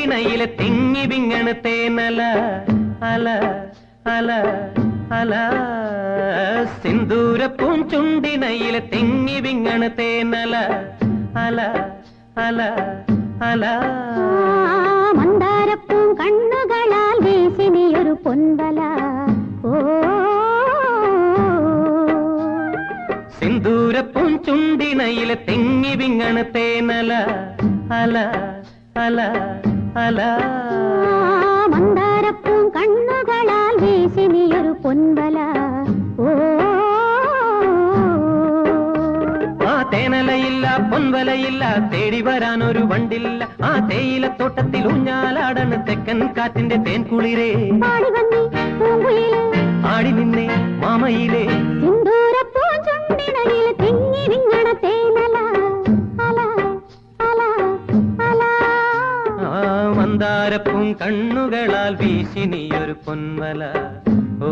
ചുണ്ടിനയിലെ തിങ്ങി വിങ്ങണ് തേനല അല അല അല സിന്ദൂരപ്പൂം ചുണ്ടിനയിലെ തിങ്ങി വിങ്ങണ് തേനല അല അല അല മന്ദാരപ്പൂം കണ്ണുകളാൽ വീശി നീയൊരു പൊൻവല സിന്ദൂരപ്പൂം ചുണ്ടിനയിലെ തിങ്ങി വിങ്ങണ് തേനല അല അല അല മന്ദാരപ്പൂം കണ്ണുകളാൽ വീശി നീയൊരു പൊൻവല ആ തേനലയില്ല പൊൻവലയില്ല തേടി വരാനൊരു വണ്ടില്ല ആ തേയിലത്തോട്ടത്തിൽ ഊഞ്ഞാലാടണ് തെക്കൻ കാറ്റിന്റെ തേൻ കുളിരേ ആടി നിന്നേ മാമയിലേ സിന്ദൂരപ്പൂം ചുണ്ടിനയിലെ തിങ്ങി വിങ്ങണ തേനല അല അല അല മന്ദാരപ്പൂം കണ്ണുകളാൽ വീശി നീയൊരു പൊൻവല ഓ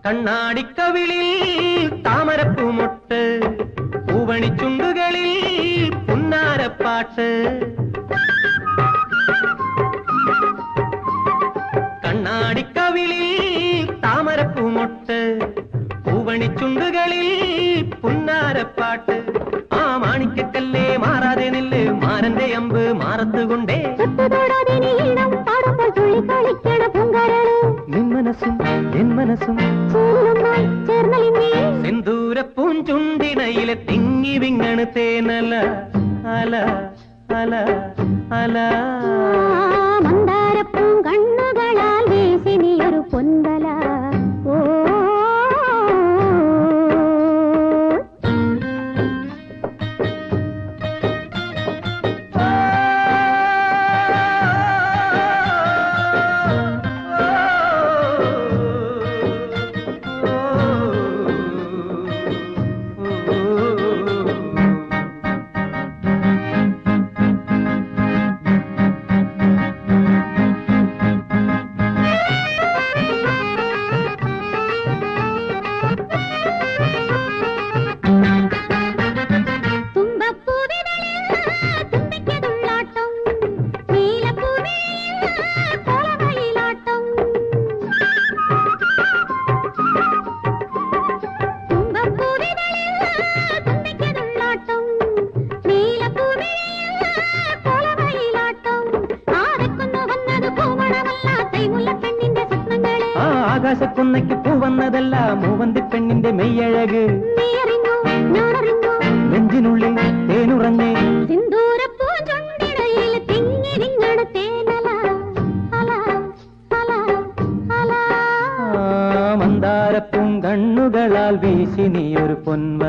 കണ്ണാടിക്കവിളിൽ താമരപ്പൂമൊട്ട് പൂവണിച്ചുണ്ടുകളിൽ പുന്നാരപ്പാട്ട് കണ്ണാടിക്കവിളിൽ താമരപ്പൂമൊട്ട് പൂവണിച്ചുണ്ടുകളിൽ പുന്നാരപ്പാട്ട് ആ മാണിക്കക്കല്ലേ മാറാതെ നില്ല് മാരന്റെ അമ്പ് മാറത്തുകൊണ്ടേ നിൻ മനസ്സും എൻ മനസ്സും സിന്ദൂരപ്പൂം ചുണ്ടിനയിലെ തിങ്ങി വിങ്ങണ് തേനല അല അല അല മന്ദാരപ്പൂം കണ്ണുകളാൽ വീശി നീയൊരു പൊൻവല ആകാശക്കുന്നയ്ക്ക് പൂവന്നതല്ല മൂവന്തി പെണ്ണിന്റെ മെയ്യഴക് നെഞ്ചിനുള്ളിൽ തേനുറങ്ങേ സിന്ദൂരപ്പൂം ചുണ്ടിനയിൽ തിങ്ങി വിങ്ങണ തേനല അല അല അല മന്ദാരപ്പൂം കണ്ണുകളാൽ വീശി നീയൊരു പൊൻവല